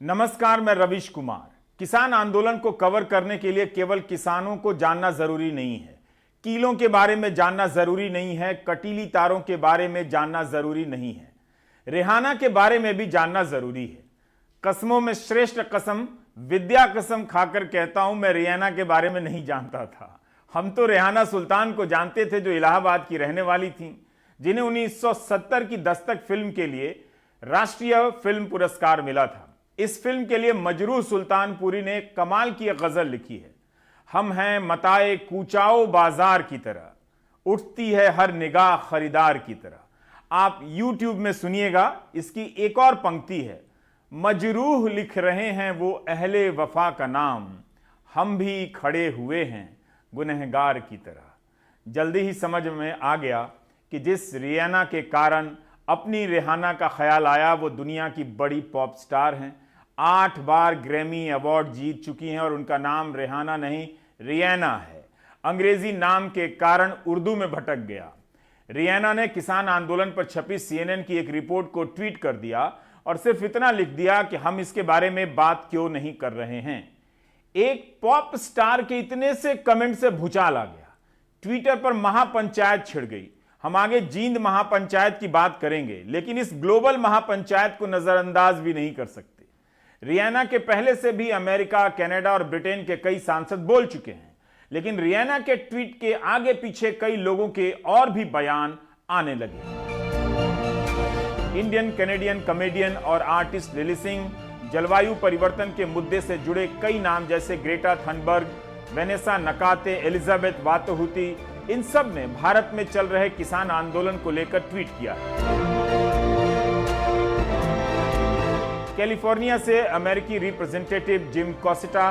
नमस्कार, मैं रविश कुमार। किसान आंदोलन को कवर करने के लिए केवल किसानों को जानना जरूरी नहीं है, कीलों के बारे में जानना जरूरी नहीं है, कटीली तारों के बारे में जानना जरूरी नहीं है, रेहाना के बारे में भी जानना जरूरी है। कसमों में श्रेष्ठ कसम, विद्या कसम खाकर कहता हूं, मैं रेहाना के बारे में नहीं जानता था। हम तो रेहाना सुल्तान को जानते थे, जो इलाहाबाद की रहने वाली थी, जिन्हें 1970 की दस्तक फिल्म के लिए राष्ट्रीय फिल्म पुरस्कार मिला था। इस फिल्म के लिए मजरूह सुल्तानपुरी ने कमाल की एक गजल लिखी है। हम हैं मताए कूचाओ बाजार की तरह, उठती है हर निगाह खरीदार की तरह। आप YouTube में सुनिएगा, इसकी एक और पंक्ति है। मजरूह लिख रहे हैं वो अहले वफा का नाम, हम भी खड़े हुए हैं गुनहगार की तरह। जल्दी ही समझ में आ गया कि जिस रियाना के कारण अपनी रेहाना का ख्याल आया, वो दुनिया की बड़ी पॉप स्टार हैं। 8 बार ग्रैमी अवार्ड जीत चुकी हैं और उनका नाम रेहाना नहीं, रियाना है। अंग्रेजी नाम के कारण उर्दू में भटक गया। रियाना ने किसान आंदोलन पर छपी CNN की एक रिपोर्ट को ट्वीट कर दिया और सिर्फ इतना लिख दिया कि हम इसके बारे में बात क्यों नहीं कर रहे हैं। एक पॉप स्टार के इतने से कमेंट से भूचाल आ गया। ट्विटर पर महापंचायत छिड़ गई। हम आगे जींद महापंचायत की बात करेंगे, लेकिन इस ग्लोबल महापंचायत को नजरअंदाज भी नहीं कर सकते। रियाना के पहले से भी अमेरिका, कनाडा और ब्रिटेन के कई सांसद बोल चुके हैं, लेकिन रियाना के ट्वीट के आगे पीछे कई लोगों के और भी बयान आने लगे। इंडियन कैनेडियन कॉमेडियन और आर्टिस्ट लिली सिंह, जलवायु परिवर्तन के मुद्दे से जुड़े कई नाम जैसे Greta Thunberg, Vanessa Nakate, Elizabeth Wathuti, इन सब ने भारत में चल रहे किसान आंदोलन को लेकर ट्वीट किया है। कैलिफोर्निया से अमेरिकी रिप्रेजेंटेटिव जिम कोसिटा,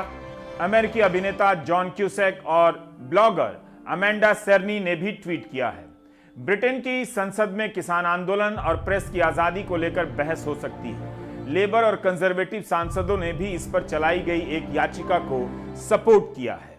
अमेरिकी अभिनेता जॉन क्यूसेक और ब्लॉगर अमेंडा सेर्नी ने भी ट्वीट किया है। ब्रिटेन की संसद में किसान आंदोलन और प्रेस की आजादी को लेकर बहस हो सकती है। लेबर और कंजर्वेटिव सांसदों ने भी इस पर चलाई गई एक याचिका को सपोर्ट किया है।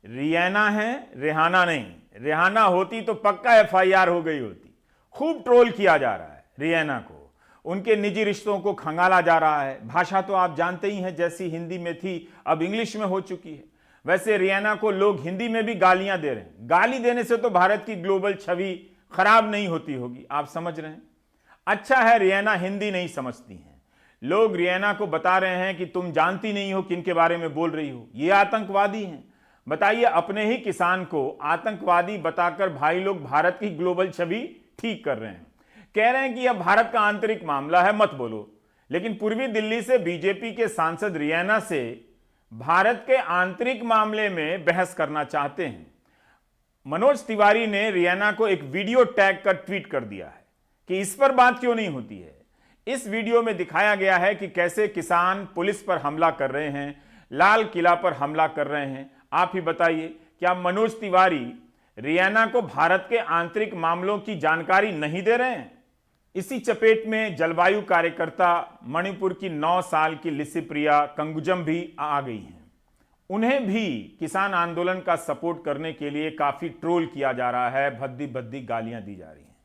रियाना है, रेहाना नहीं। रेहाना होती तो पक्का FIR हो गई होती। खूब ट्रोल किया जा रहा है रियाना को, उनके निजी रिश्तों को खंगाला जा रहा है। भाषा तो आप जानते ही हैं, जैसी हिंदी में थी अब इंग्लिश में हो चुकी है। वैसे रियाना को लोग हिंदी में भी गालियां दे रहे हैं। गाली देने से तो भारत की ग्लोबल छवि खराब नहीं होती होगी, आप समझ रहे हैं। अच्छा है रियाना हिंदी नहीं समझती हैं। लोग रियाना को बता रहे हैं कि तुम जानती नहीं हो किन के बारे में बोल रही हो, ये आतंकवादी हैं। बताइए, अपने ही किसान को आतंकवादी बताकर भाई लोग भारत की ग्लोबल छवि ठीक कर रहे हैं। कह रहे हैं कि यह भारत का आंतरिक मामला है, मत बोलो। लेकिन पूर्वी दिल्ली से बीजेपी के सांसद रियाना से भारत के आंतरिक मामले में बहस करना चाहते हैं। मनोज तिवारी ने रियाना को एक वीडियो टैग कर ट्वीट कर दिया है कि इस पर बात क्यों नहीं होती है। इस वीडियो में दिखाया गया है कि कैसे किसान पुलिस पर हमला कर रहे हैं, लाल किला पर हमला कर रहे हैं। आप ही बताइए, क्या मनोज तिवारी रियाना को भारत के आंतरिक मामलों की जानकारी नहीं दे रहे हैं? इसी चपेट में जलवायु कार्यकर्ता मणिपुर की 9 साल की लिसिप्रिया कंगुजम भी आ गई हैं। उन्हें भी किसान आंदोलन का सपोर्ट करने के लिए काफी ट्रोल किया जा रहा है, भद्दी भद्दी गालियां दी जा रही हैं।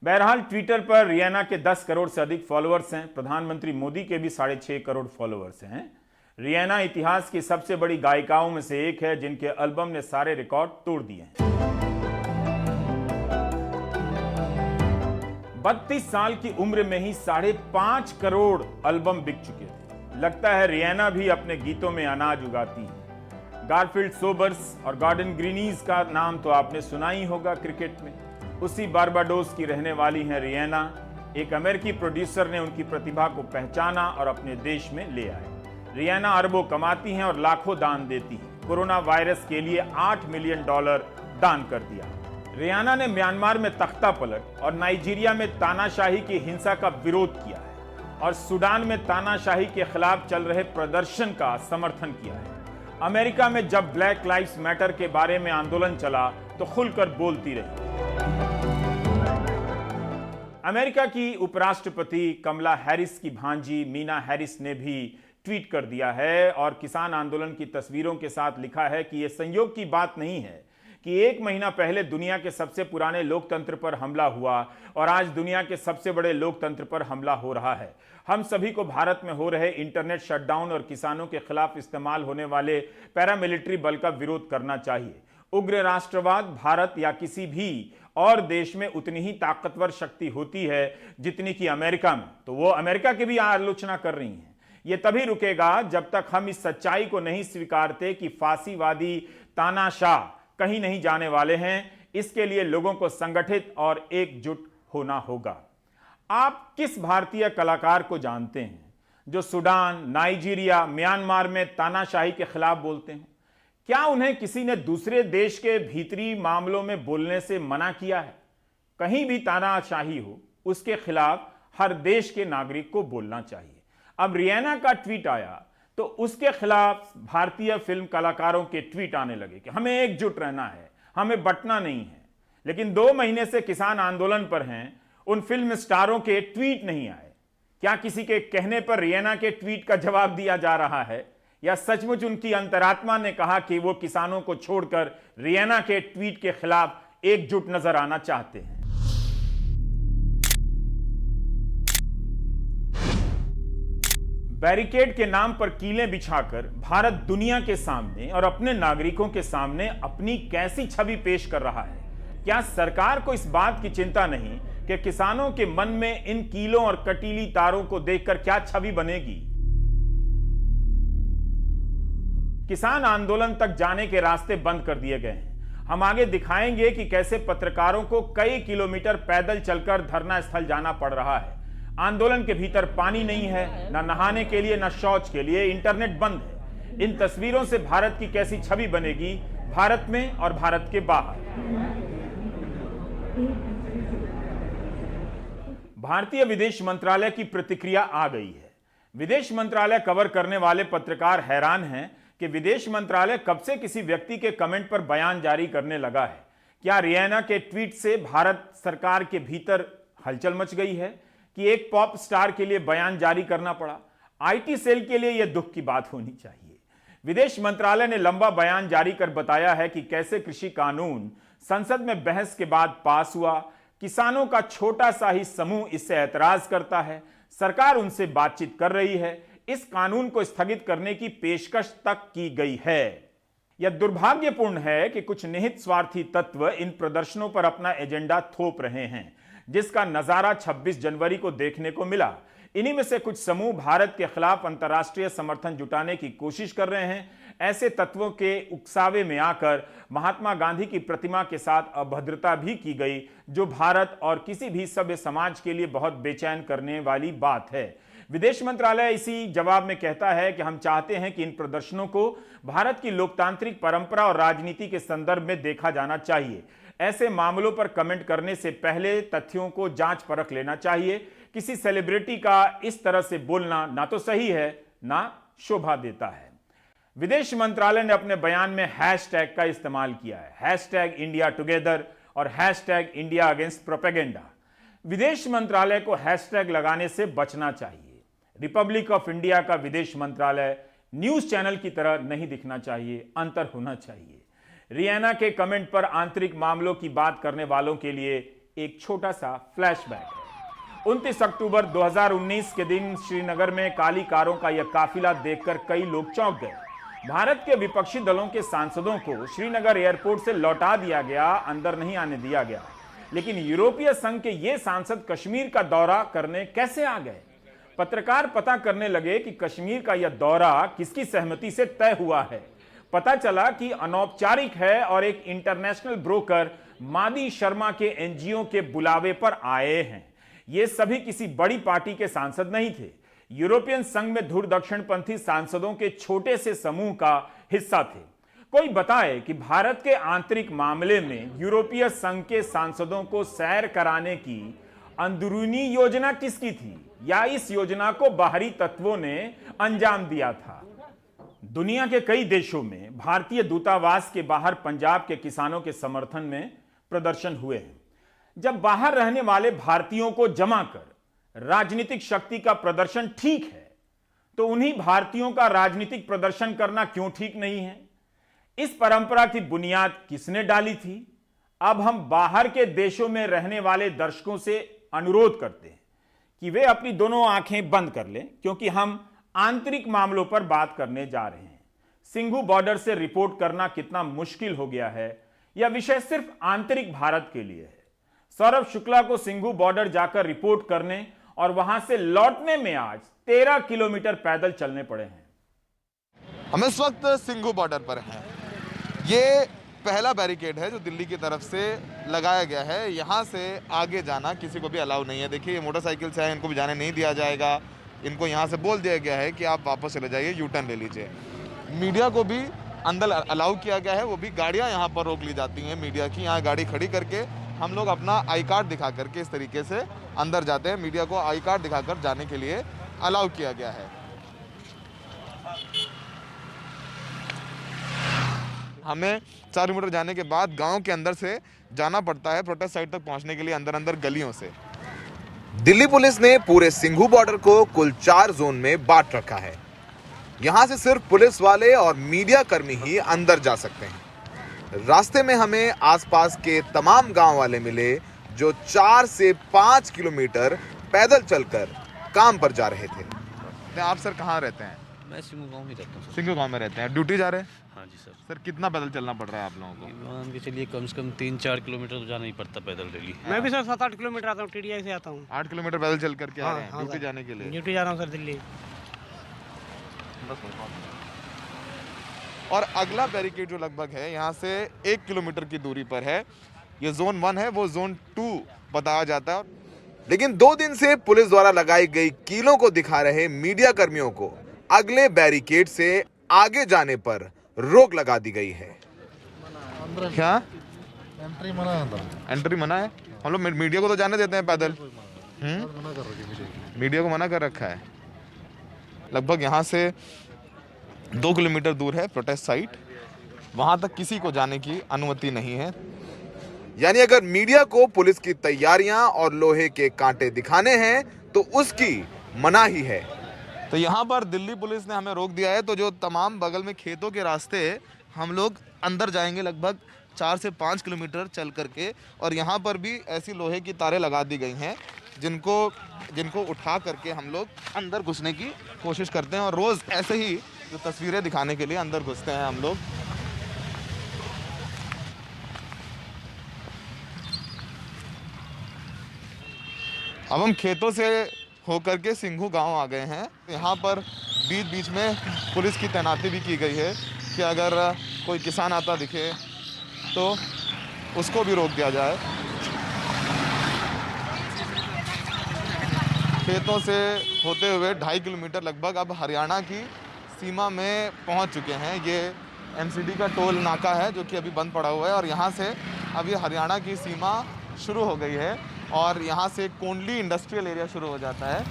बहरहाल ट्विटर पर रियाना के 10 करोड़ से अधिक फॉलोअर्स हैं। प्रधानमंत्री मोदी के भी 6.5 करोड़ फॉलोअर्स हैं। रियाना इतिहास की सबसे बड़ी गायिकाओं में से एक है, जिनके एल्बम ने सारे रिकॉर्ड तोड़ दिए हैं। 32 साल की उम्र में ही 5.5 करोड़ एल्बम बिक चुके थे। लगता है रियाना भी अपने गीतों में अनाज उगाती है। गारफील्ड सोबर्स और गॉर्डन ग्रीनीज का नाम तो आपने सुना ही होगा क्रिकेट में। उसी बारबाडोस की रहने वाली हैं रियाना। एक अमेरिकी प्रोड्यूसर ने उनकी प्रतिभा को पहचाना और अपने देश में ले आए। रियाना अरबों कमाती हैं और लाखों दान देती हैं। कोरोना वायरस के लिए $8 मिलियन दान कर दिया। रियाना ने म्यांमार में तख्ता पलट और नाइजीरिया में तानाशाही की हिंसा का विरोध किया है और सूडान में तानाशाही के खिलाफ चल रहे प्रदर्शन का समर्थन किया है। अमेरिका में जब ब्लैक लाइव्स मैटर के बारे में आंदोलन चला तो खुलकर बोलती रही। अमेरिका की उपराष्ट्रपति कमला हैरिस की भांजी मीना हैरिस ने भी ट्वीट कर दिया है और किसान आंदोलन की तस्वीरों के साथ लिखा है कि यह संयोग की बात नहीं है कि एक महीना पहले दुनिया के सबसे पुराने लोकतंत्र पर हमला हुआ और आज दुनिया के सबसे बड़े लोकतंत्र पर हमला हो रहा है। हम सभी को भारत में हो रहे इंटरनेट शटडाउन और किसानों के खिलाफ इस्तेमाल होने वाले पैरामिलिट्री बल का विरोध करना चाहिए। उग्र राष्ट्रवाद भारत या किसी भी और देश में उतनी ही ताकतवर शक्ति होती है जितनी कि अमेरिका में, तो वो अमेरिका की भी आलोचना कर रही हैं। ये तभी रुकेगा जब तक हम इस सच्चाई को नहीं स्वीकारते कि फांसीवादी तानाशाह कहीं नहीं जाने वाले हैं। इसके लिए लोगों को संगठित और एकजुट होना होगा। आप किस भारतीय कलाकार को जानते हैं जो सूडान, नाइजीरिया, म्यांमार में तानाशाही के खिलाफ बोलते हैं? क्या उन्हें किसी ने दूसरे देश के भीतरी मामलों में बोलने से मना किया है? कहीं भी तानाशाही हो, उसके खिलाफ हर देश के नागरिक को बोलना चाहिए। अब रियाना का ट्वीट आया तो उसके खिलाफ भारतीय फिल्म कलाकारों के ट्वीट आने लगे कि हमें एकजुट रहना है, हमें बंटना नहीं है। लेकिन 2 महीने से किसान आंदोलन पर हैं, उन फिल्म स्टारों के ट्वीट नहीं आए। क्या किसी के कहने पर रियाना के ट्वीट का जवाब दिया जा रहा है, या सचमुच उनकी अंतरात्मा ने कहा कि वो किसानों को छोड़कर रियाना के ट्वीट के खिलाफ एकजुट नजर आना चाहते हैं? बैरिकेड के नाम पर कीलें बिछाकर भारत दुनिया के सामने और अपने नागरिकों के सामने अपनी कैसी छवि पेश कर रहा है? क्या सरकार को इस बात की चिंता नहीं कि किसानों के मन में इन कीलों और कटीली तारों को देखकर क्या छवि बनेगी? किसान आंदोलन तक जाने के रास्ते बंद कर दिए गए हैं। हम आगे दिखाएंगे कि कैसे पत्रकारों को कई किलोमीटर पैदल चलकर धरना स्थल जाना पड़ रहा है। आंदोलन के भीतर पानी नहीं है, ना नहाने के लिए, ना शौच के लिए, इंटरनेट बंद है। इन तस्वीरों से भारत की कैसी छवि बनेगी भारत में और भारत के बाहर? भारतीय विदेश मंत्रालय की प्रतिक्रिया आ गई है। विदेश मंत्रालय कवर करने वाले पत्रकार हैरान हैं कि विदेश मंत्रालय कब से किसी व्यक्ति के कमेंट पर बयान जारी करने लगा है। क्या रियाना के ट्वीट से भारत सरकार के भीतर हलचल मच गई है कि एक पॉप स्टार के लिए बयान जारी करना पड़ा? आईटी सेल के लिए यह दुख की बात होनी चाहिए। विदेश मंत्रालय ने लंबा बयान जारी कर बताया है कि कैसे कृषि कानून संसद में बहस के बाद पास हुआ। किसानों का छोटा सा ही समूह इससे ऐतराज करता है। सरकार उनसे बातचीत कर रही है। इस कानून को स्थगित करने की पेशकश तक की गई है। यह दुर्भाग्यपूर्ण है कि कुछ निहित स्वार्थी तत्व इन प्रदर्शनों पर अपना एजेंडा थोप रहे हैं, जिसका नजारा 26 जनवरी को देखने को मिला। इन्हीं में से कुछ समूह भारत के खिलाफ अंतर्राष्ट्रीय समर्थन जुटाने की कोशिश कर रहे हैं। ऐसे तत्वों के उकसावे में आकर महात्मा गांधी की प्रतिमा के साथ अभद्रता भी की गई, जो भारत और किसी भी सभ्य समाज के लिए बहुत बेचैन करने वाली बात है। विदेश मंत्रालय इसी जवाब में कहता है कि हम चाहते हैं कि इन प्रदर्शनों को भारत की लोकतांत्रिक परंपरा और राजनीति के संदर्भ में देखा जाना चाहिए। ऐसे मामलों पर कमेंट करने से पहले तथ्यों को जांच परख लेना चाहिए। किसी सेलिब्रिटी का इस तरह से बोलना ना तो सही है, ना शोभा देता है। विदेश मंत्रालय ने अपने बयान में हैशटैग का इस्तेमाल किया है, हैशटैग इंडिया टुगेदर और हैशटैग इंडिया अगेंस्ट प्रोपेगेंडा। विदेश मंत्रालय को हैशटैग लगाने से बचना चाहिए। रिपब्लिक ऑफ इंडिया का विदेश मंत्रालय न्यूज चैनल की तरह नहीं दिखना चाहिए, अंतर होना चाहिए। रियाना के कमेंट पर आंतरिक मामलों की बात करने वालों के लिए एक छोटा सा फ्लैशबैक है। 29 अक्टूबर 2019 के दिन श्रीनगर में काली कारों का यह काफिला देखकर कई लोग चौंक गए। भारत के विपक्षी दलों के सांसदों को श्रीनगर एयरपोर्ट से लौटा दिया गया, अंदर नहीं आने दिया गया। लेकिन यूरोपीय संघ के ये सांसद कश्मीर का दौरा करने कैसे आ गए? पत्रकार पता करने लगे कि कश्मीर का यह दौरा किसकी सहमति से तय हुआ है। पता चला कि अनौपचारिक है और एक इंटरनेशनल ब्रोकर मादी शर्मा के एनजीओ के बुलावे पर आए हैं। ये सभी किसी बड़ी पार्टी के सांसद नहीं थे। यूरोपियन संघ में धुर दक्षिणपंथी सांसदों के छोटे से समूह का हिस्सा थे। कोई बताए कि भारत के आंतरिक मामले में यूरोपीय संघ के सांसदों को सैर कराने की अंदरूनी योजना किसकी थी, या इस योजना को बाहरी तत्वों ने अंजाम दिया था? दुनिया के कई देशों में भारतीय दूतावास के बाहर पंजाब के किसानों के समर्थन में प्रदर्शन हुए हैं। जब बाहर रहने वाले भारतीयों को जमा कर राजनीतिक शक्ति का प्रदर्शन ठीक है, तो उन्हीं भारतीयों का राजनीतिक प्रदर्शन करना क्यों ठीक नहीं है? इस परंपरा की बुनियाद किसने डाली थी? अब हम बाहर के देशों में रहने वाले दर्शकों से अनुरोध करते हैं कि वे अपनी दोनों आंखें बंद कर लें, क्योंकि हम आंतरिक मामलों पर बात करने जा रहे हैं। सिंघू बॉर्डर से रिपोर्ट करना कितना मुश्किल हो गया है, यह विषय सिर्फ आंतरिक भारत के लिए है। सौरभ शुक्ला को सिंघू बॉर्डर जाकर रिपोर्ट करने और वहां से लौटने में आज 13 किलोमीटर पैदल चलने पड़े हैं। हम इस वक्त सिंघू बॉर्डर पर हैं। ये पहला बैरिकेड है जो दिल्ली की तरफ से लगाया गया है। यहाँ से आगे जाना किसी को भी अलाउ नहीं है। देखिए, ये मोटरसाइकिल से है, इनको भी जाने नहीं दिया जाएगा। इनको यहाँ से बोल दिया गया है कि आप वापस चले जाइए, यू टर्न ले लीजिए। मीडिया को भी अंदर अलाउ किया गया है, वो भी गाड़ियाँ यहाँ पर रोक ली जाती हैं मीडिया की। यहाँ गाड़ी खड़ी करके हम लोग अपना आई कार्ड दिखा करके इस तरीके से अंदर जाते हैं। मीडिया को आई कार्ड दिखाकर जाने के लिए अलाउ किया गया है। हमें 4 किलोमीटर जाने के बाद गांव के अंदर से जाना पड़ता है प्रोटेस्ट साइट तक पहुंचने के लिए, अंदर अंदर गलियों से। दिल्ली पुलिस ने पूरे सिंघू बॉर्डर को कुल 4 जोन में बांट रखा है। यहां से सिर्फ पुलिस वाले और मीडिया कर्मी ही अंदर जा सकते हैं। रास्ते में हमें आसपास के तमाम गांव वाले मिले जो 4 से 5 किलोमीटर पैदल चलकर काम पर जा रहे थे। आप सर कहाँ रहते हैं? मैं सिंघू गांव में रहता हूँ। सिंघू गांव में रहते हैं, ड्यूटी जा रहे हैं? हाँ जी सर। सर कितना पैदल चलना पड़ रहा है आप लोगों को? मान के चलिए कम से कम 3-4 किलोमीटर तो जाना ही पड़ता पैदल डेली। मैं भी सर 7-8 किलोमीटर आता हूँ, टीडीआई से आता हूँ। 8 किलोमीटर पैदल चल करके आ रहे हैं हाँ, ड्यूटी सर। जाने के लिए? ड्यूटी जा रहा हूँ सर दिल्ली। और अगला बैरिकेड जो लगभग है यहाँ से 1 किलोमीटर की दूरी पर है। ये जोन 1 है, वो जोन 2 बताया जाता है। लेकिन 2 दिन से पुलिस द्वारा लगाई गई कीलों को दिखा रहे मीडिया कर्मियों को अगले बैरिकेड से आगे जाने पर रोक लगा दी गई है। क्या एंट्री मना है? एंट्री मना है? हम लोग मीडिया को तो जाने देते हैं पैदल। मीडिया को मना कर रखा है। लगभग यहाँ से 2 किलोमीटर दूर है प्रोटेस्ट साइट, वहां तक किसी को जाने की अनुमति नहीं है। यानी अगर मीडिया को पुलिस की तैयारियां और लोहे के कांटे दिखाने हैं तो उसकी मनाही है। तो यहाँ पर दिल्ली पुलिस ने हमें रोक दिया है। तो जो तमाम बगल में खेतों के रास्ते हम लोग अंदर जाएंगे लगभग 4 से 5 किलोमीटर चल करके, और यहाँ पर भी ऐसी लोहे की तारें लगा दी गई हैं जिनको उठा करके हम लोग अंदर घुसने की कोशिश करते हैं। और रोज़ ऐसे ही जो तस्वीरें दिखाने के लिए अंदर घुसते हैं हम लोग। अब हम खेतों से होकर के सिंघू गांव आ गए हैं। यहाँ पर बीच बीच में पुलिस की तैनाती भी की गई है कि अगर कोई किसान आता दिखे तो उसको भी रोक दिया जाए। खेतों से होते हुए 2.5 किलोमीटर लगभग अब हरियाणा की सीमा में पहुंच चुके हैं। ये एमसीडी का टोल नाका है जो कि अभी बंद पड़ा हुआ है, और यहाँ से अभी हरियाणा की सीमा शुरू हो गई है और यहाँ से कोंडली इंडस्ट्रियल एरिया शुरू हो जाता है।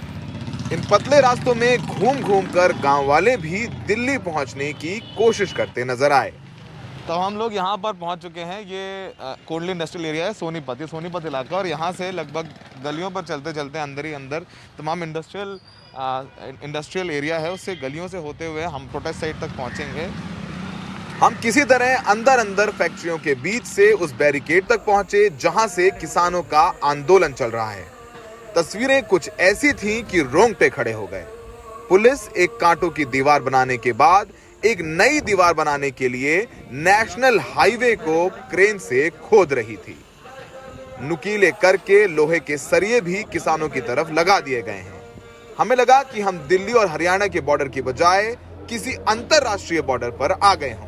इन पतले रास्तों में घूम घूम कर गाँव वाले भी दिल्ली पहुंचने की कोशिश करते नजर आए। तो हम लोग यहाँ पर पहुँच चुके हैं। ये कोंडली इंडस्ट्रियल एरिया है, सोनीपत, ये सोनीपत इलाका। और यहाँ से लगभग गलियों पर चलते चलते अंदर ही अंदर तमाम इंडस्ट्रियल एरिया है, उससे गलियों से होते हुए हम प्रोटेस्ट साइट तक पहुँचेंगे। हम किसी तरह अंदर अंदर फैक्ट्रियों के बीच से उस बैरिकेड तक पहुंचे जहां से किसानों का आंदोलन चल रहा है। तस्वीरें कुछ ऐसी थीं कि रोंगटे खड़े हो गए। पुलिस एक कांटों की दीवार बनाने के बाद एक नई दीवार बनाने के लिए नेशनल हाईवे को क्रेन से खोद रही थी। नुकीले करके लोहे के सरिये भी किसानों की तरफ लगा दिए गए हैं। हमें लगा कि हम दिल्ली और हरियाणा के बॉर्डर की बजाय किसी अंतरराष्ट्रीय बॉर्डर पर आ गए हों।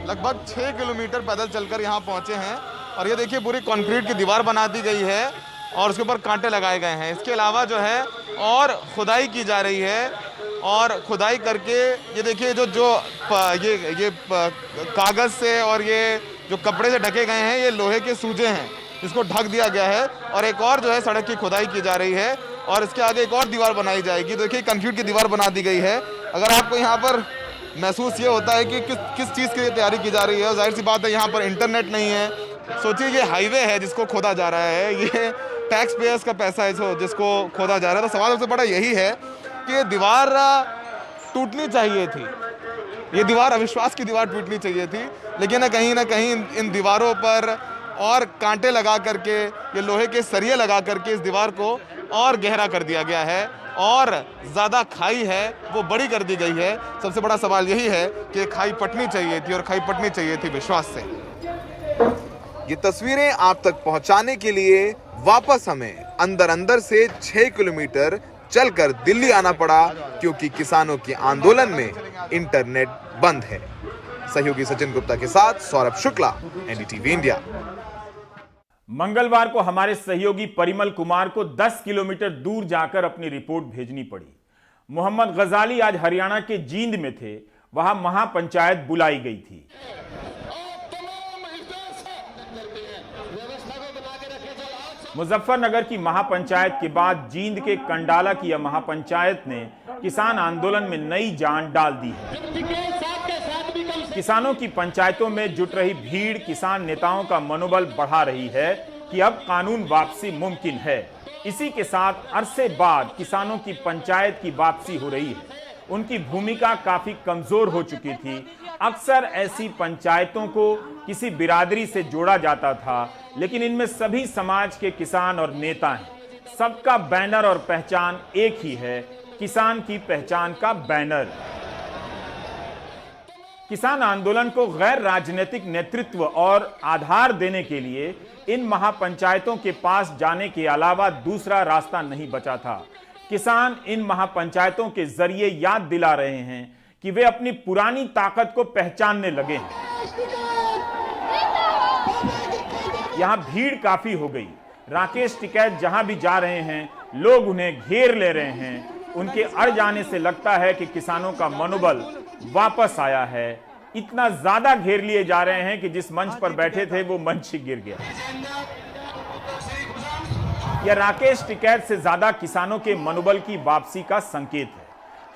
लगभग 6 किलोमीटर पैदल चलकर यहाँ पहुँचे हैं, और ये देखिए पूरी कंक्रीट की दीवार बना दी गई है और उसके ऊपर कांटे लगाए गए हैं। इसके अलावा जो है और खुदाई की जा रही है, और खुदाई करके ये देखिए ये कागज़ से और ये जो कपड़े से ढके गए हैं, ये लोहे के सूजे हैं जिसको ढक दिया गया है। और एक और जो है सड़क की खुदाई की जा रही है, और इसके आगे एक और दीवार बनाई जाएगी। देखिए कंक्रीट की दीवार बना दी गई है। अगर आपको यहाँ पर महसूस ये होता है कि किस चीज़ की तैयारी की जा रही है, जाहिर सी बात है यहाँ पर इंटरनेट नहीं है। सोचिए ये हाईवे है जिसको खोदा जा रहा है, ये टैक्स पेयर्स का पैसा है जिसको खोदा जा रहा है। तो सवाल सबसे बड़ा यही है कि ये दीवार टूटनी चाहिए थी, ये दीवार अविश्वास की दीवार टूटनी चाहिए थी, लेकिन ना कहीं इन दीवारों पर और कांटे लगा करके, ये लोहे के सरिये लगा करके इस दीवार को और गहरा कर दिया गया है और ज़्यादा खाई है वो बड़ी कर दी गई है। सबसे बड़ा सवाल यही है कि खाई पटनी चाहिए थी और खाई पटनी चाहिए थी विश्वास से। ये तस्वीरें आप तक पहुंचाने के लिए वापस हमें अंदर से 6 किलोमीटर चलकर दिल्ली आना पड़ा, क्योंकि किसानों के आंदोलन में इंटरनेट बंद है। सहयोगी सचिन गुप्ता के साथ सौरभ शुक्ला, एनडीटीवी इंडिया। मंगलवार को हमारे सहयोगी परिमल कुमार को 10 किलोमीटर दूर जाकर अपनी रिपोर्ट भेजनी पड़ी। मोहम्मद गजाली आज हरियाणा के जींद में थे, वहां महापंचायत बुलाई गई थी। मुजफ्फरनगर की महापंचायत के बाद जींद के कंडाला की यह महापंचायत ने किसान आंदोलन में नई जान डाल दी है। किसानों की पंचायतों में जुट रही भीड़ किसान नेताओं का मनोबल बढ़ा रही है कि अब कानून वापसी मुमकिन है। इसी के साथ अरसे बाद किसानों की पंचायत की वापसी हो रही है। उनकी भूमिका काफी कमजोर हो चुकी थी। अक्सर ऐसी पंचायतों को किसी बिरादरी से जोड़ा जाता था, लेकिन इनमें सभी समाज के किसान और नेता हैं। सबका बैनर और पहचान एक ही है, किसान की पहचान का बैनर। किसान आंदोलन को गैर राजनीतिक नेतृत्व और आधार देने के लिए इन महापंचायतों के पास जाने के अलावा दूसरा रास्ता नहीं बचा था। किसान इन महापंचायतों के जरिए याद दिला रहे हैं कि वे अपनी पुरानी ताकत को पहचानने लगे हैं। यहां भीड़ काफी हो गई। राकेश टिकैत जहां भी जा रहे हैं, लोग उन्हें घेर ले रहे हैं। उनके अड़ जाने से लगता है कि किसानों का मनोबल वापस आया है। इतना ज्यादा घेर लिए जा रहे हैं कि जिस मंच पर बैठे थे वो मंच ही गिर गया। यह राकेश टिकैत से ज्यादा किसानों के मनोबल की वापसी का संकेत है।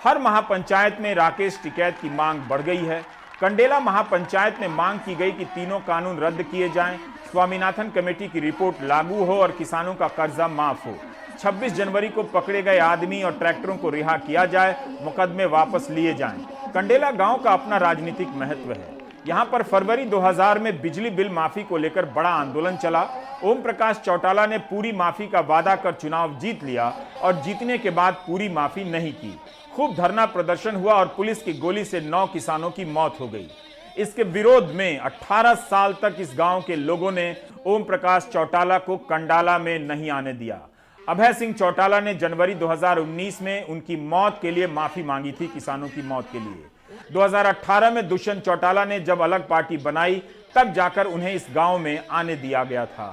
हर महापंचायत में राकेश टिकैत की मांग बढ़ गई है। कंडेला महापंचायत में मांग की गई कि तीनों कानून रद्द किए जाएं, स्वामीनाथन कमेटी की रिपोर्ट लागू हो और किसानों का कर्जा माफ हो। 26 जनवरी को पकड़े गए आदमी और ट्रैक्टरों को रिहा किया जाए, मुकदमे वापस लिए जाएं। कंडेला गांव का अपना राजनीतिक महत्व है। यहां पर फरवरी 2000 में बिजली बिल माफी को लेकर बड़ा आंदोलन चला। ओम प्रकाश चौटाला ने पूरी माफी का वादा कर चुनाव जीत लिया और जीतने के बाद पूरी माफी नहीं की। खूब धरना प्रदर्शन हुआ और पुलिस की गोली से 9 किसानों की मौत हो गई। इसके विरोध में 18 साल तक इस गांव के लोगों ने ओम प्रकाश चौटाला को कंडाला में नहीं आने दिया। अभय सिंह चौटाला ने जनवरी 2019 में उनकी मौत के लिए माफी मांगी थी, किसानों की मौत के लिए। 2018 में दुष्यंत चौटाला ने जब अलग पार्टी बनाई, तब जाकर उन्हें इस गांव में आने दिया गया था।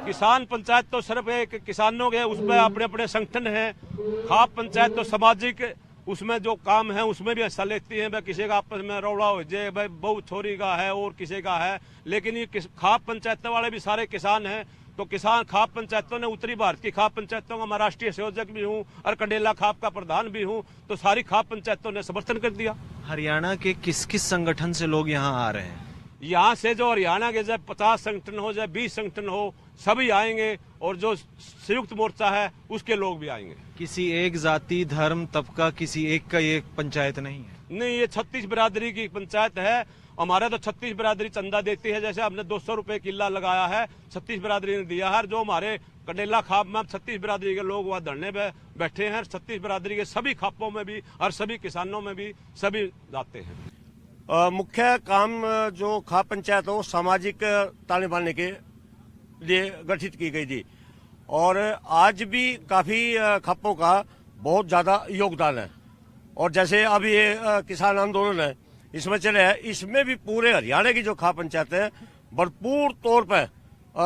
किसान पंचायत तो सिर्फ एक किसानों के, उसमें अपने अपने संगठन हैं। खाप पंचायत तो सामाजिक, उसमें जो काम है उसमें भी हिस्सा लेती है। भाई किसी का आपस में रौड़ा हो जाए, भाई बहू छोरी का है और किसी का है, लेकिन ये खाप पंचायत वाले भी सारे किसान हैं। तो किसान खाप पंचायतों ने, उत्तरी भारत की खाप पंचायतों का मैं राष्ट्रीय संयोजक भी हूँ और कंडेला खाप का प्रधान भी हूँ, तो सारी खाप पंचायतों ने समर्थन कर दिया। हरियाणा के किस किस संगठन से लोग यहाँ आ रहे हैं? यहाँ से जो हरियाणा के चाहे 50 संगठन हो, चाहे 20 संगठन हो, सभी आएंगे और जो संयुक्त मोर्चा है उसके लोग भी आएंगे। किसी एक जाति, धर्म, तबका, किसी एक का ये पंचायत नहीं है? नहीं, ये 36 बिरादरी की पंचायत है। हमारे तो 36 बिरादरी चंदा देती है। जैसे हमने 200 रुपए किला लगाया है, 36 बिरादरी ने दिया है। जो हमारे कंडेला खाप में 36 बिरादरी के लोग वहाँ धरने पे बैठे हैं। 36 बिरादरी के सभी खापों में भी और सभी किसानों में भी सभी जाते हैं। मुख्य काम जो खाप पंचायत हो, सामाजिक ताने बांधने के लिए गठित की गई थी और आज भी काफी खापों का बहुत ज्यादा योगदान है। और जैसे अब ये किसान आंदोलन है, इसमें चले हैं, इसमें भी पूरे हरियाणा की जो खाप पंचायत है भरपूर तौर पर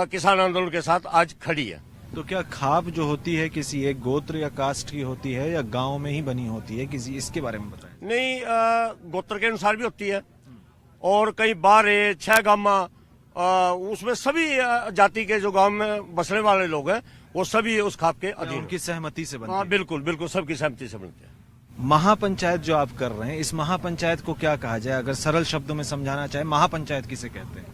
किसान आंदोलन के साथ आज खड़ी है। तो क्या खाप जो होती है किसी एक गोत्र या कास्ट की होती है या गांव में ही बनी होती है किसी, इसके बारे में बताएं। नहीं, गोत्र के अनुसार भी होती है और कई 12, 6 गामा, उसमें सभी जाति के जो गांव में बसने वाले लोग हैं वो सभी उस खाप के अधीन, उनकी सहमति से बनती है। बिल्कुल बिल्कुल, सबकी सहमति से बनते हैं। महापंचायत जो आप कर रहे हैं, इस महापंचायत को क्या कहा जाए? अगर सरल शब्दों में समझाना चाहे, महापंचायत किसे कहते हैं?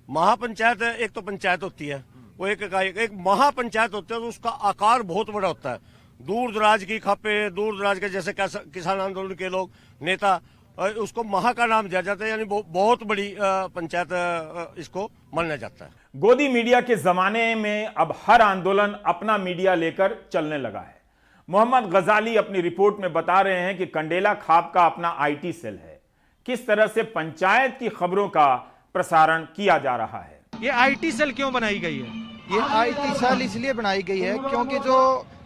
महापंचायत एक तो पंचायत होती है, वो एक महापंचायत होती है तो उसका आकार बहुत बड़ा होता है। दूर दराज की खापे, दूर दराज के जैसे किसान आंदोलन के लोग नेता, उसको महा का नाम दिया जाता है, यानी बहुत बड़ी पंचायत इसको माना जाता है। गोदी मीडिया के जमाने में अब हर आंदोलन अपना मीडिया लेकर चलने लगा है। मोहम्मद गजाली अपनी रिपोर्ट में बता रहे हैं कि कंडेला खाप का अपना आईटी सेल है। किस तरह से पंचायत की खबरों का प्रसारण किया जा रहा है। ये आईटी सेल क्यों बनाई गई है? ये आईटी सेल इसलिए बनाई गई है क्योंकि जो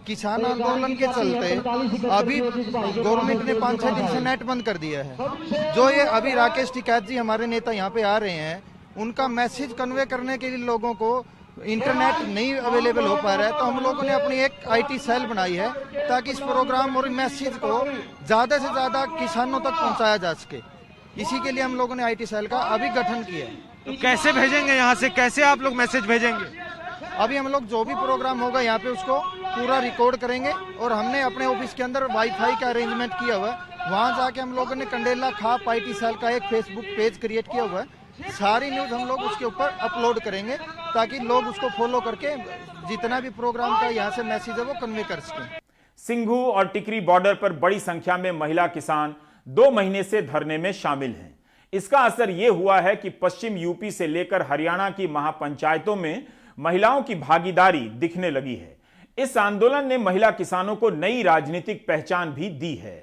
किसान आंदोलन के चलते अभी गवर्नमेंट ने 5-6 दिन से नेट बंद कर दिया है। जो ये अभी राकेश टिकैत जी हमारे नेता यहाँ पे आ रहे हैं, उनका मैसेज कन्वे करने के लिए लोगों को इंटरनेट नहीं अवेलेबल हो पा रहा है, तो हम लोगों ने अपनी एक आईटी सेल बनाई है ताकि इस प्रोग्राम और मैसेज को ज्यादा से ज्यादा किसानों तक पहुंचाया जा सके। इसी के लिए हम लोगों ने आईटी सेल का अभी गठन किया है। तो कैसे भेजेंगे यहाँ से, कैसे आप लोग मैसेज भेजेंगे? अभी हम लोग जो भी प्रोग्राम होगा यहाँ पे उसको पूरा रिकॉर्ड करेंगे और हमने अपने ऑफिस के अंदर वाईफाई का अरेंजमेंट किया हुआ है। वहाँ जाके हम लोगों ने कंडेला खाप आईटी सेल का एक फेसबुक पेज क्रिएट किया हुआ है। सारी न्यूज हम लोग उसके ऊपर अपलोड करेंगे ताकि लोग उसको फॉलो करके जितना भी प्रोग्राम का यहाँ से मैसेज है वो कन्वे कर सकें। सिंघू और टिकरी बॉर्डर पर बड़ी संख्या में महिला किसान 2 महीने से धरने में शामिल हैं। इसका असर यह हुआ है कि पश्चिम यूपी से लेकर हरियाणा की महापंचायतों में महिलाओं की भागीदारी दिखने लगी है। इस आंदोलन ने महिला किसानों को नई राजनीतिक पहचान भी दी है।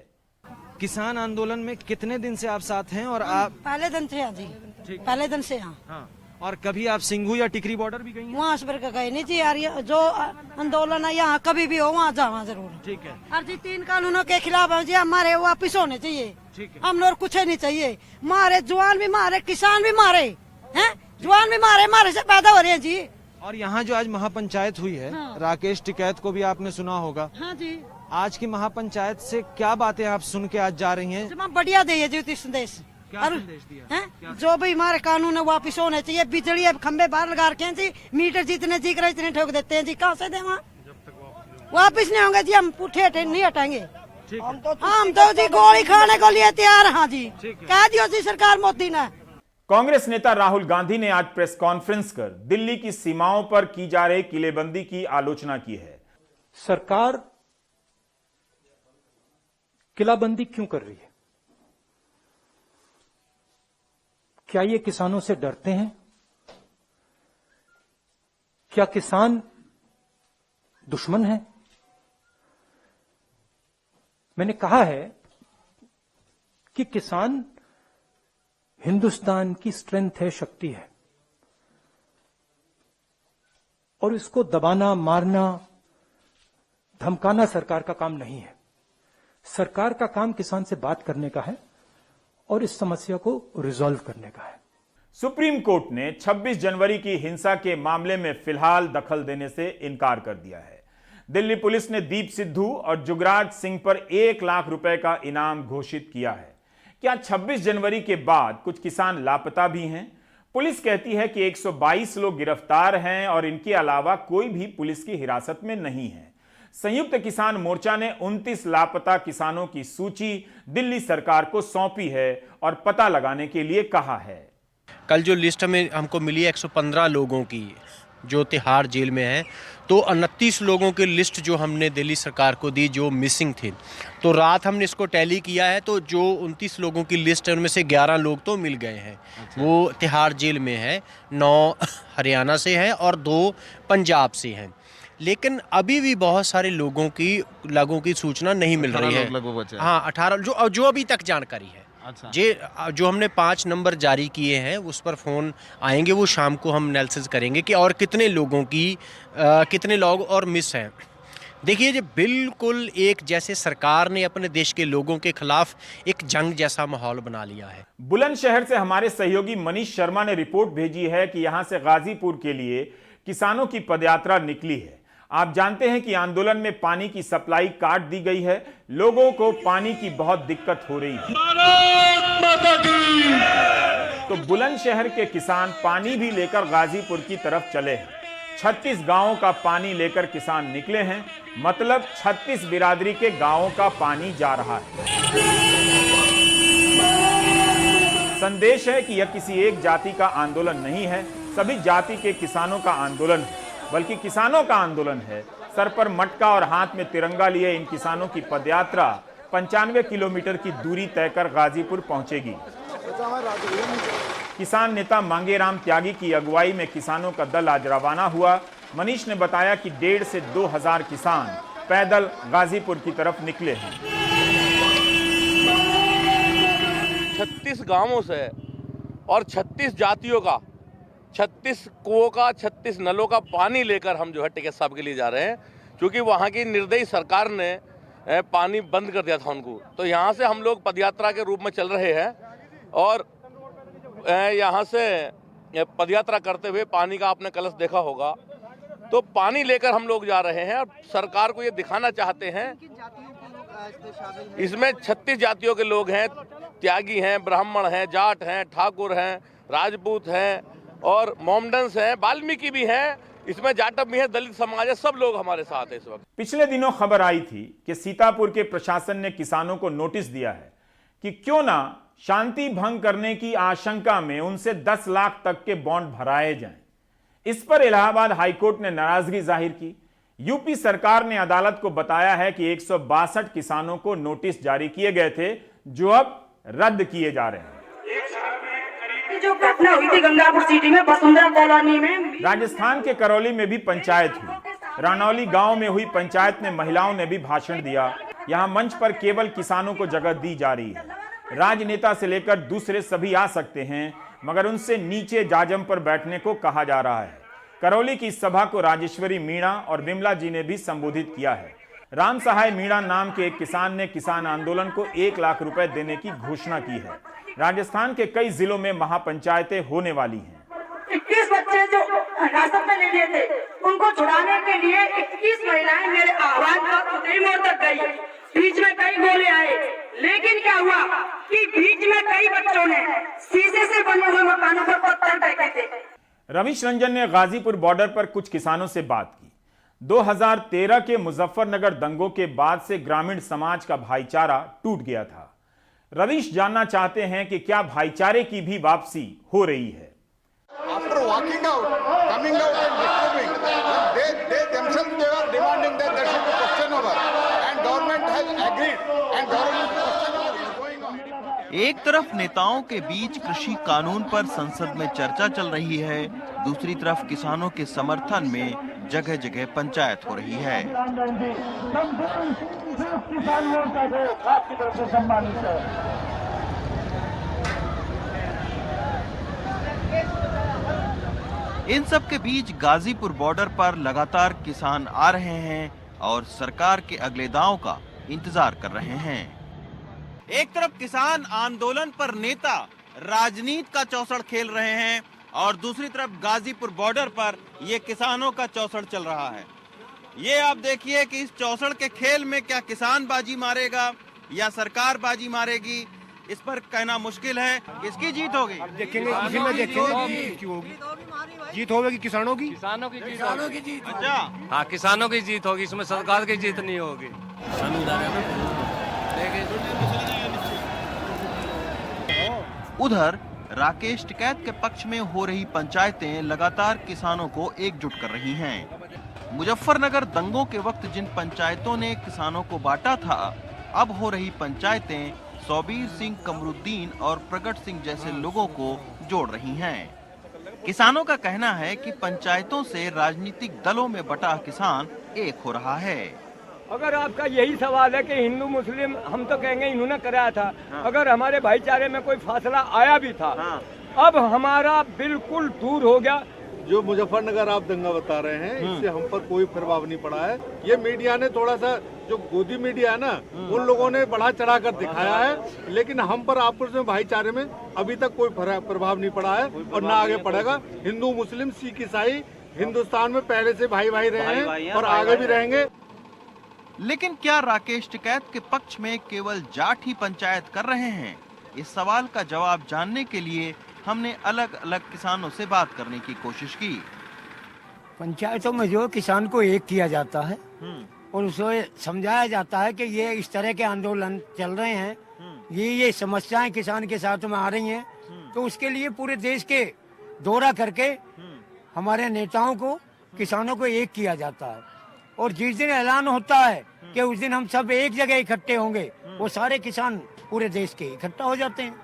किसान आंदोलन में कितने दिन से आप साथ हैं? और आप पहले दिन से जी, पहले दिन से यहाँ। हाँ। और कभी आप सिंघू या टिकरी बॉर्डर भी गई हैं? वहाँ से गए नहीं जी यार, जो आंदोलन है यहाँ कभी भी हो वहाँ जाना जरूर। ठीक है। और जी 3 कानूनों के खिलाफ है जी, हमारे वापिस होने चाहिए। हम लोग कुछ नहीं चाहिए। मारे जवान भी मारे, किसान भी मारे हैं, जवान भी मारे, मारे से पैदा हो रहे हैं जी। और यहाँ जो आज महापंचायत हुई है, हाँ। राकेश टिकैत को भी आपने सुना होगा। हाँ जी। आज की महापंचायत से क्या बातें आप सुन के आज जा रही हैं? बढ़िया दिए जी संदेश। क्या संदेश दिया? है जो भी हमारे कानून है वापिस होने चाहिए। बिजली अब खंबे बाहर लगा रखे हैं जी, मीटर जितने जी करे इतने ठोक देते हैं जी। कहाँ से दे वहाँ वापिस नहीं होंगे जी, हम पुठे नहीं हटाएंगे। हम तो जी गोली खाने को लिए तैयार। हाँ जी, कह दियो जी सरकार मोदी ने। कांग्रेस नेता राहुल गांधी ने आज प्रेस कॉन्फ्रेंस कर दिल्ली की सीमाओं पर की जा रही किलेबंदी की आलोचना की है। सरकार किलाबंदी क्यों कर रही है? क्या ये किसानों से डरते हैं? क्या किसान दुश्मन है? मैंने कहा है कि किसान हिंदुस्तान की स्ट्रेंथ है, शक्ति है, और इसको दबाना, मारना, धमकाना सरकार का काम नहीं है। सरकार का काम किसान से बात करने का है और इस समस्या को रिजॉल्व करने का है। सुप्रीम कोर्ट ने 26 जनवरी की हिंसा के मामले में फिलहाल दखल देने से इनकार कर दिया है। दिल्ली पुलिस ने दीप सिद्धू और जुगराज सिंह पर 1 लाख रुपए का इनाम घोषित किया है। क्या 26 जनवरी के बाद कुछ किसान लापता भी हैं? पुलिस कहती है कि 122 लोग गिरफ्तार हैं और इनके अलावा कोई भी पुलिस की हिरासत में नहीं है। संयुक्त किसान मोर्चा ने 29 लापता किसानों की सूची दिल्ली सरकार को सौंपी है और पता लगाने के लिए कहा है। कल जो लिस्ट में हमको मिली 115 लोगों की जो तिहाड़ जेल में हैं, तो 29 लोगों की लिस्ट जो हमने दिल्ली सरकार को दी जो मिसिंग थे, तो रात हमने इसको टैली किया है, तो जो 29 लोगों की लिस्ट है उनमें से 11 लोग तो मिल गए हैं। अच्छा। वो तिहाड़ जेल में है, 9 हरियाणा से हैं और 2 पंजाब से हैं। लेकिन अभी भी बहुत सारे लोगों की सूचना नहीं मिल रही है। हाँ, 18 जो अभी तक जानकारी है। अच्छा। जो हमने 5 नंबर जारी किए हैं उस पर फ़ोन आएंगे, वो शाम को हम एनालिसिस करेंगे कि और कितने लोगों की कितने लोग और मिस हैं। देखिए, जो बिल्कुल एक जैसे सरकार ने अपने देश के लोगों के खिलाफ एक जंग जैसा माहौल बना लिया है। बुलंदशहर से हमारे सहयोगी मनीष शर्मा ने रिपोर्ट भेजी है कि यहां से गाजीपुर के लिए किसानों की पदयात्रा निकली है। आप जानते हैं कि आंदोलन में पानी की सप्लाई काट दी गई है। लोगों को पानी की बहुत दिक्कत हो रही है। तो बुलंदशहर के किसान पानी भी लेकर गाजीपुर की तरफ चले हैं। 36 गांवों का पानी लेकर किसान निकले हैं। मतलब 36 बिरादरी के गांवों का पानी जा रहा है। संदेश है कि यह किसी एक जाति का आंदोलन नहीं है, सभी जाति के किसानों का आंदोलन है, बल्कि किसानों का आंदोलन है, सर पर मटका और हाथ में तिरंगा लिए इन किसानों की पदयात्रा 95 किलोमीटर की दूरी तय कर गाजीपुर पहुंचेगी। किसान नेता मांगेराम त्यागी की अगुवाई में किसानों का दल आज रवाना हुआ। मनीष ने बताया कि 1,500 से 2,000 किसान पैदल गाजीपुर की तरफ निकले हैं। 36 गांवों से और 36 जातियों का, 36 कुओं का, 36 नलों का पानी लेकर हम जो है टिकैत साहब के लिए जा रहे हैं, क्योंकि वहाँ की निर्दयी सरकार ने पानी बंद कर दिया था उनको। तो यहाँ से हम लोग पदयात्रा के रूप में चल रहे हैं और यहाँ से पदयात्रा करते हुए पानी का आपने कलश देखा होगा, तो पानी लेकर हम लोग जा रहे हैं और सरकार को ये दिखाना चाहते हैं। इसमें 36 जातियों के लोग हैं, त्यागी हैं, ब्राह्मण हैं, जाट हैं, ठाकुर हैं, राजपूत हैं और मोमडन्स हैं, वाल्मीकि भी हैं, इसमें जाटव भी है, दलित समाज है, सब लोग हमारे साथ हैं इस वक्त। पिछले दिनों खबर आई थी कि सीतापुर के प्रशासन ने किसानों को नोटिस दिया है कि क्यों ना शांति भंग करने की आशंका में उनसे 10 लाख तक के बॉन्ड भराए जाएं। इस पर इलाहाबाद हाईकोर्ट ने नाराजगी जाहिर की। यूपी सरकार ने अदालत को बताया है कि 162 किसानों को नोटिस जारी किए गए थे, जो अब रद्द किए जा रहे हैं। जो घटना हुई थी गंगापुर सिटी में वसुंधरा कॉलोनी में, राजस्थान के करौली में भी पंचायत हुई। रानौली गांव में हुई पंचायत में महिलाओं ने भी भाषण दिया। यहां मंच पर केवल किसानों को जगह दी जा रही है। राजनेता से लेकर दूसरे सभी आ सकते हैं, मगर उनसे नीचे जाजम पर बैठने को कहा जा रहा है। करौली की इस सभा को राजेश्वरी मीणा और विमला जी ने भी संबोधित किया है। राम सहाय मीणा नाम के एक किसान ने किसान आंदोलन को 1 लाख रुपए देने की घोषणा की है। राजस्थान के कई जिलों में महापंचायतें होने वाली हैं। 21 बच्चे जो हिरासत में ले लिए थे, उनको छुड़ाने के लिए 21 महिलाएं मेरे आह्वान पर उतरी मोड़ तक गई। बीच में कई गोले आए, लेकिन क्या हुआ कि बीच में कई बच्चों ने शीशे से बने हुए मकानों पर पत्थर फेंके थे। रविश रंजन ने गाजीपुर बॉर्डर पर कुछ किसानों से बात की। 2013 के मुजफ्फरनगर दंगों के बाद से ग्रामीण समाज का भाईचारा टूट गया था। रविश जानना चाहते हैं कि क्या भाईचारे की भी वापसी हो रही है। After walking out, coming out and disturbing, they themselves they were demanding that there should be question over, and government has agreed, and government question over is going on. एक तरफ नेताओं के बीच कृषि कानून पर संसद में चर्चा चल रही है, दूसरी तरफ किसानों के समर्थन में जगह जगह पंचायत हो रही है। इन सब के बीच गाजीपुर बॉर्डर पर लगातार किसान आ रहे हैं और सरकार के अगले दांव का इंतजार कर रहे हैं। एक तरफ किसान आंदोलन पर नेता राजनीति का चौसड़ खेल रहे हैं और दूसरी तरफ गाजीपुर बॉर्डर पर ये किसानों का चौसड़ चल रहा है। ये आप देखिए कि इस चौसड़ के खेल में क्या किसान बाजी मारेगा या सरकार बाजी मारेगी, इस पर कहना मुश्किल है। किसकी जीत होगी? देखेंगे, इसी में देखेंगे क्यों होगी। जीत होगी किसानों की, किसानों की जीत। अच्छा, हाँ, किसानों की जीत होगी, इसमें सरकार की जीत नहीं होगी। उधर राकेश टिकैत के पक्ष में हो रही पंचायतें लगातार किसानों को एकजुट कर रही हैं। मुजफ्फरनगर दंगों के वक्त जिन पंचायतों ने किसानों को बांटा था, अब हो रही पंचायतें सौबीर सिंह, कमरुद्दीन और प्रगट सिंह जैसे लोगों को जोड़ रही हैं। किसानों का कहना है कि पंचायतों से राजनीतिक दलों में बटा किसान एक हो रहा है। अगर आपका यही सवाल है कि हिंदू मुस्लिम, हम तो कहेंगे इन्होंने कराया था। अगर हमारे भाईचारे में कोई फासला आया भी था, अब हमारा बिल्कुल दूर हो गया। जो मुजफ्फरनगर आप दंगा बता रहे हैं, इससे हम पर कोई प्रभाव नहीं पड़ा है। ये मीडिया ने थोड़ा सा, जो गोदी मीडिया है ना, उन लोगों ने बढ़ा चढ़ा कर दिखाया है, लेकिन हम पर आपस में भाईचारे में अभी तक कोई प्रभाव नहीं पड़ा है और ना आगे पड़ेगा। हिंदू मुस्लिम सिख ईसाई हिंदुस्तान में पहले से भाई भाई रहे हैं और आगे भी रहेंगे। लेकिन क्या राकेश टिकैत के पक्ष में केवल जाट ही पंचायत कर रहे हैं? इस सवाल का जवाब जानने के लिए हमने अलग अलग किसानों से बात करने की कोशिश की। पंचायतों में जो किसान को एक किया जाता है और उसे समझाया जाता है कि ये इस तरह के आंदोलन चल रहे हैं, ये समस्याएं किसान के साथ में आ रही हैं, तो उसके लिए पूरे देश के दौरा करके हमारे नेताओं को, किसानों को एक किया जाता है। और जिस दिन ऐलान होता है कि उस दिन हम सब एक जगह इकट्ठे होंगे, वो सारे किसान पूरे देश के इकट्ठा हो जाते हैं।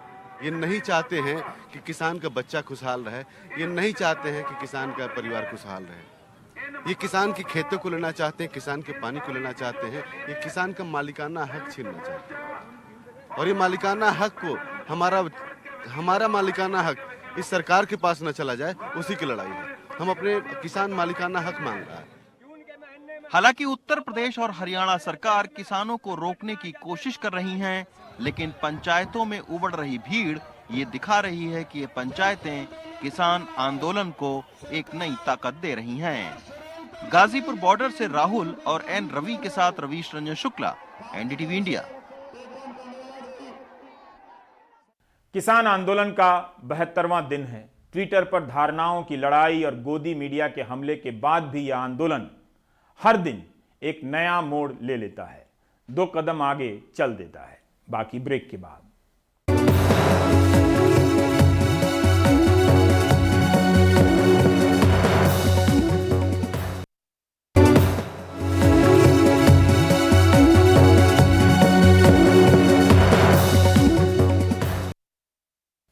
ये नहीं चाहते हैं कि किसान का बच्चा खुशहाल रहे, ये नहीं चाहते हैं कि किसान का परिवार खुशहाल रहे। ये किसान के खेतों को लेना चाहते हैं, किसान के पानी को लेना चाहते हैं, ये किसान का मालिकाना हक छीनना चाहते हैं। और ये मालिकाना हक को हमारा मालिकाना हक इस सरकार के पास न चला जाए, उसी की लड़ाई है। हम अपने किसान मालिकाना हक मांग रहा है। हालांकि उत्तर प्रदेश और हरियाणा सरकार किसानों को रोकने की कोशिश कर रही हैं, लेकिन पंचायतों में उमड़ रही भीड़ ये दिखा रही है कि ये पंचायतें किसान आंदोलन को एक नई ताकत दे रही हैं। गाजीपुर बॉर्डर से राहुल और एन रवि के साथ रवीश रंजन शुक्ला, एनडीटीवी इंडिया। किसान आंदोलन का 72वां दिन है। ट्विटर पर धारणाओं की लड़ाई और गोदी मीडिया के हमले के बाद भी यह आंदोलन हर दिन एक नया मोड़ ले लेता है, 2 कदम आगे चल देता है। बाकी ब्रेक के बाद।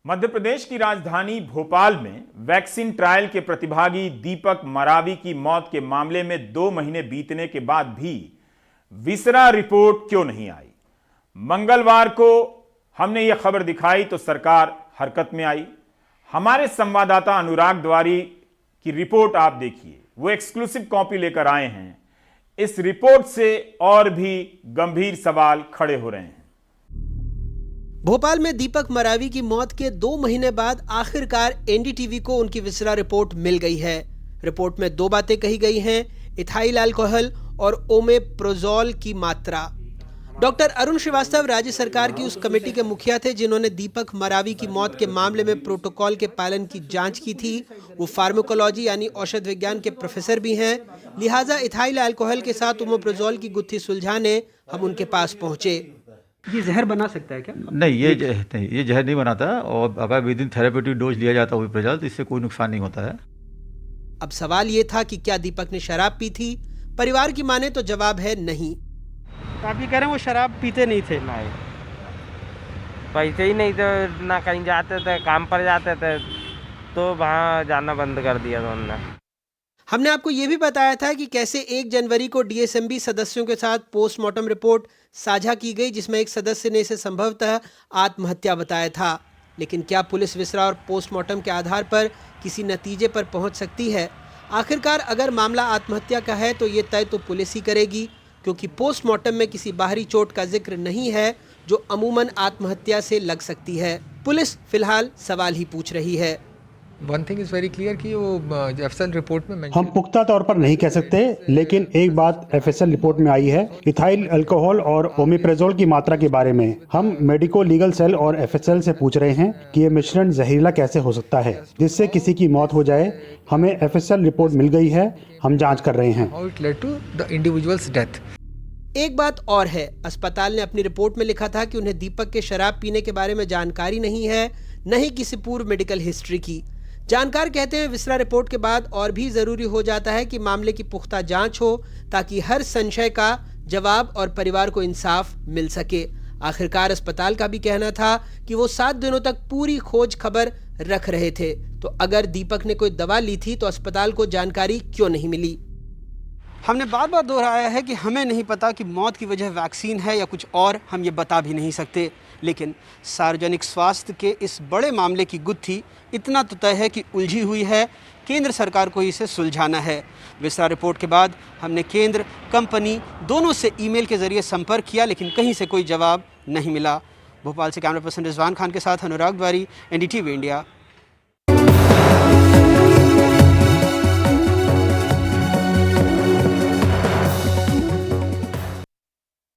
मध्य प्रदेश की राजधानी भोपाल में वैक्सीन ट्रायल के प्रतिभागी दीपक मरावी की मौत के मामले में 2 महीने बीतने के बाद भी विसरा रिपोर्ट क्यों नहीं आई? मंगलवार को हमने यह खबर दिखाई तो सरकार हरकत में आई। हमारे संवाददाता अनुराग द्वारी की रिपोर्ट आप देखिए, वो एक्सक्लूसिव कॉपी लेकर आए हैं। इस रिपोर्ट से और भी गंभीर सवाल खड़े हो रहे हैं। भोपाल में दीपक मरावी की मौत के 2 महीने बाद आखिरकार एनडीटीवी को उनकी विसरा रिपोर्ट मिल गई है। रिपोर्ट में 2 बातें कही गई हैं, इथाइल अल्कोहल और ओमेप्रोजोल की मात्रा। डॉक्टर अरुण श्रीवास्तव राज्य सरकार की उस कमेटी के मुखिया थे जिन्होंने दीपक मरावी की मौत के मामले में प्रोटोकॉल के पालन की जांच की थी। वो फार्माकोलॉजी यानी औषध विज्ञान के प्रोफेसर भी हैं, लिहाजा इथाइल अल्कोहल के साथ ओमेप्रोजोल की गुत्थी सुलझाने हम उनके पास पहुंचे। ये जहर बना सकता है क्या? नहीं, ये जहर नहीं बनाता, और अगर विद इन थेरेप्यूटिक डोज लिया जाता है ओमेप्रोजोल तो इससे कोई नुकसान नहीं होता है। अब सवाल ये था कि क्या दीपक ने शराब पी थी? परिवार की माने तो जवाब है नहीं। आप ये कह रहे हैं वो शराब पीते नहीं थे? नहीं, पैसे ही नहीं थे, ना कहीं जाते थे, काम पर जाते थे, तो वहाँ जाना बंद कर दिया था उन्होंने। हमने आपको ये भी बताया था कि कैसे 1 जनवरी को डीएसएमबी सदस्यों के साथ पोस्टमार्टम रिपोर्ट साझा की गई, जिसमें एक सदस्य ने इसे संभवतः आत्महत्या बताया था। लेकिन क्या पुलिस विसरा और पोस्टमार्टम के आधार पर किसी नतीजे पर पहुंच सकती है? आखिरकार अगर मामला आत्महत्या का है तो ये तय तो पुलिस ही करेगी, क्योंकि पोस्टमार्टम में किसी बाहरी चोट का जिक्र नहीं है जो अमूमन आत्महत्या से लग सकती है। पुलिस फिलहाल सवाल ही पूछ रही है। One thing is very clear कि वो एफएसएल रिपोर्ट में हम पुख्ता तौर पर नहीं कह सकते, लेकिन एक बात एफएसएल रिपोर्ट में आई है, इथाइल अल्कोहल और ओमेप्रोजोल की मात्रा के बारे में। हम मेडिको लीगल सेल और एफएसएल से पूछ रहे हैं कि ये मिश्रण जहरीला कैसे हो सकता है जिससे किसी की मौत हो जाए। हमें एफएसएल रिपोर्ट मिल गई है, हम जाँच कर रहे हैं। How it led to the individual's death. एक बात और है, अस्पताल ने अपनी रिपोर्ट में लिखा था कि उन्हें दीपक के शराब पीने के बारे में जानकारी नहीं है, न ही किसी पूर्व मेडिकल हिस्ट्री की। जानकार कहते हैं विसरा रिपोर्ट के बाद और भी जरूरी हो जाता है कि मामले की पुख्ता जांच हो, ताकि हर संशय का जवाब और परिवार को इंसाफ मिल सके। आखिरकार अस्पताल का भी कहना था कि वो 7 दिनों तक पूरी खोज खबर रख रहे थे, तो अगर दीपक ने कोई दवा ली थी तो अस्पताल को जानकारी क्यों नहीं मिली? हमने बार बार दोहराया है कि हमें नहीं पता कि मौत की वजह वैक्सीन है या कुछ और, हम ये बता भी नहीं सकते। लेकिन सार्वजनिक स्वास्थ्य के इस बड़े मामले की गुत्थी इतना तो तय है कि उलझी हुई है, केंद्र सरकार को इसे सुलझाना है। विसरा रिपोर्ट के बाद हमने केंद्र, कंपनी दोनों से ईमेल के जरिए संपर्क किया, लेकिन कहीं से कोई जवाब नहीं मिला। भोपाल से कैमरा पर्सन रिजवान खान के साथ अनुराग द्वारी, एनडीटीवी इंडिया।